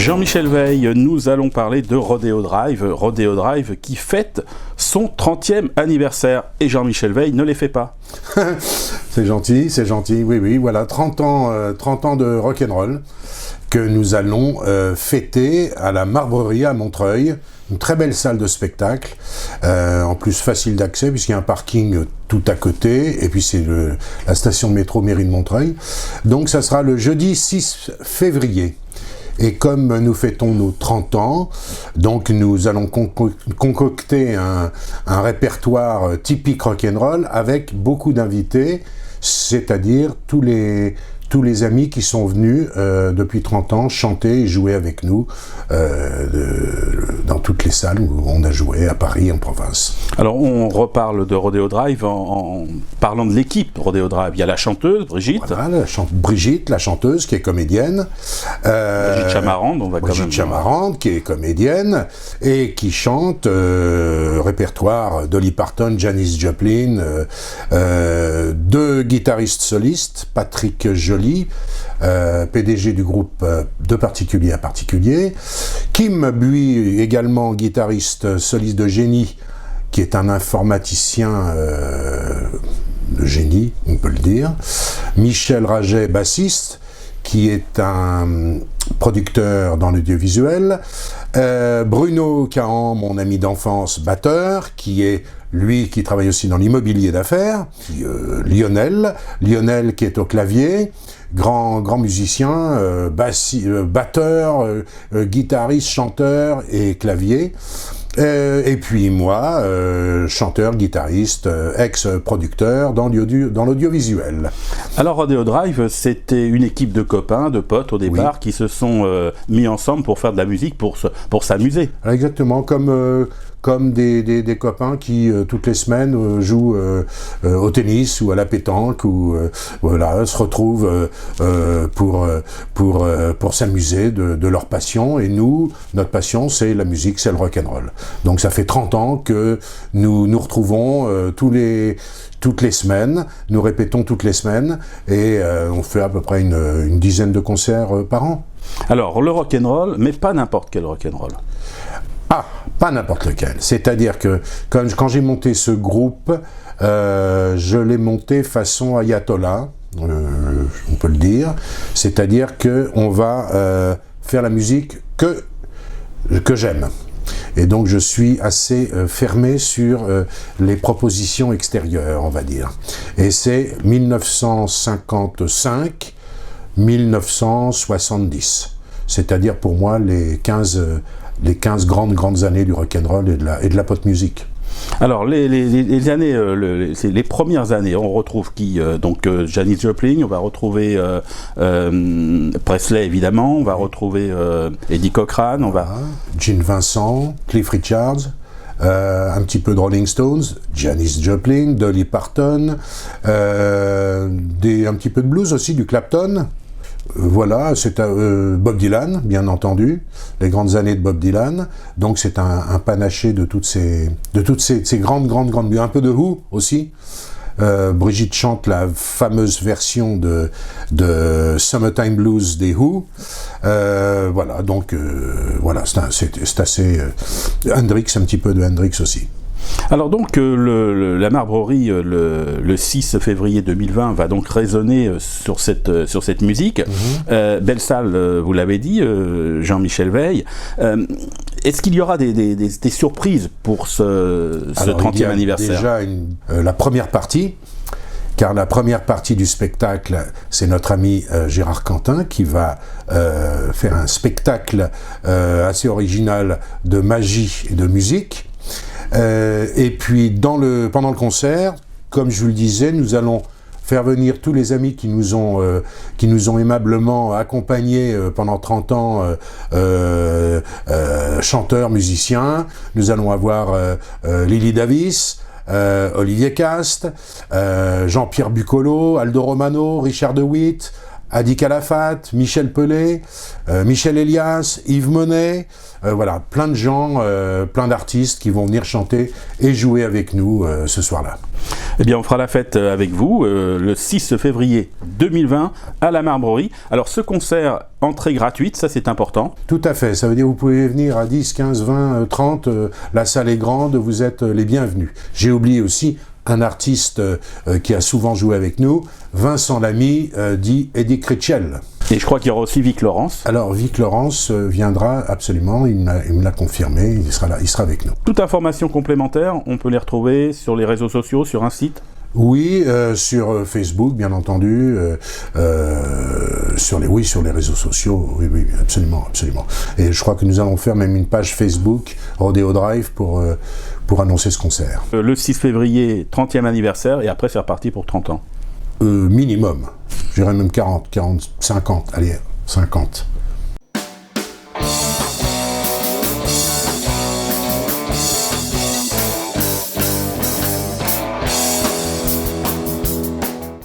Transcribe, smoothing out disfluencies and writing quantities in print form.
Jean-Michel Veil, nous allons parler de Rodeo Drive qui fête son 30e anniversaire. Et Jean-Michel Veil ne les fait pas. C'est gentil, oui, voilà, 30 ans de rock'n'roll que nous allons fêter à la Marbrerie à Montreuil, une très belle salle de spectacle, en plus facile d'accès puisqu'il y a un parking tout à côté, et puis c'est la station de métro Mairie de Montreuil. Donc ça sera le jeudi 6 février. Et comme nous fêtons nos 30 ans, donc nous allons concocter un répertoire typique rock'n'roll avec beaucoup d'invités, c'est-à-dire tous les amis qui sont venus depuis 30 ans chanter et jouer avec nous dans toutes les salles où on a joué, à Paris, en province. Alors on reparle de Rodeo Drive en parlant de l'équipe Rodeo Drive. Il y a la chanteuse, Brigitte. Voilà, Brigitte, la chanteuse, qui est comédienne. Brigitte Chamarande, Brigitte Chamarande, qui est comédienne et qui chante répertoire Dolly Parton, Janis Joplin, deux guitaristes solistes, Patrick Joly, PDG du groupe De Particulier à Particulier, Kim Buis, également guitariste soliste de génie, qui est un informaticien de génie, on peut le dire, Michel Raget, bassiste, qui est un producteur dans l'audiovisuel, Bruno Cahan, mon ami d'enfance, batteur, qui travaille aussi dans l'immobilier d'affaires, Lionel qui est au clavier, grand musicien, batteur, guitariste, chanteur et clavier. Et puis moi, chanteur, guitariste, ex-producteur dans l'audiovisuel. Alors Rodeo Drive, c'était une équipe de copains, de potes au départ, qui se sont mis ensemble pour faire de la musique, pour s'amuser. Exactement, comme des copains qui, toutes les semaines, jouent au tennis ou à la pétanque, ou se retrouvent pour s'amuser de leur passion. Et nous, notre passion, c'est la musique, c'est le rock'n'roll. Donc ça fait 30 ans que nous nous retrouvons toutes les semaines, nous répétons toutes les semaines, et on fait à peu près une dizaine de concerts par an. Alors, le rock'n'roll, mais pas n'importe quel rock'n'roll. Ah, pas n'importe lequel. C'est-à-dire que quand j'ai monté ce groupe, je l'ai monté façon ayatollah, on peut le dire. C'est-à-dire qu'on va faire la musique que j'aime. Et donc je suis assez fermé sur les propositions extérieures, on va dire. Et c'est 1955-1970. C'est-à-dire pour moi les 15 grandes années du rock'n'roll et de la pop music. Alors les années, les premières années, on retrouve qui donc Janis Joplin, on va retrouver Presley évidemment, on va retrouver Eddie Cochran, Gene Vincent, Cliff Richards, un petit peu de Rolling Stones, Janis Joplin, Dolly Parton, un petit peu de blues aussi, du Clapton. Voilà, c'est Bob Dylan, bien entendu, les grandes années de Bob Dylan. Donc c'est un panaché de toutes ces grandes, un peu de Who aussi. Brigitte chante la fameuse version de Summertime Blues des Who. Voilà, donc c'est assez Hendrix, un petit peu de Hendrix aussi. Alors donc la Marbrerie le 6 février 2020 va donc résonner sur cette musique. Belle salle, vous l'avez dit, Jean-Michel Veil. Est-ce qu'il y aura des surprises pour ce 30e anniversaire? Déjà la première partie, car la première partie du spectacle, c'est notre ami Gérard Quentin qui va faire un spectacle assez original de magie et de musique. Et puis pendant le concert, comme je vous le disais, nous allons faire venir tous les amis qui nous ont aimablement accompagnés pendant 30 ans, chanteurs, musiciens. Nous allons avoir Lily Davis, Olivier Cast, Jean-Pierre Bucolo, Aldo Romano, Richard DeWitt, Adi Calafat, Michel Pelé, Michel Elias, Yves Monet, voilà, plein de gens, plein d'artistes qui vont venir chanter et jouer avec nous ce soir-là. Eh bien, on fera la fête avec vous le 6 février 2020 à la Marbrerie. Alors, ce concert, entrée gratuite, ça c'est important. Tout à fait, ça veut dire que vous pouvez venir à 10, 15, 20, 30, la salle est grande, vous êtes les bienvenus. J'ai oublié aussi un artiste qui a souvent joué avec nous, Vincent Lamy, dit Eddie Critchell. Et je crois qu'il y aura aussi Vic Laurence. Alors Vic Laurence viendra absolument, il me l'a confirmé, il sera là, il sera avec nous. Toute information complémentaire, on peut les retrouver sur les réseaux sociaux, sur un site? Oui, sur Facebook, bien entendu, sur les réseaux sociaux, oui, absolument. Et je crois que nous allons faire même une page Facebook, Rodeo Drive, pour annoncer ce concert. Le 6 février, 30e anniversaire, et après c'est reparti pour 30 ans. Minimum, je dirais même 40, 50, allez, 50.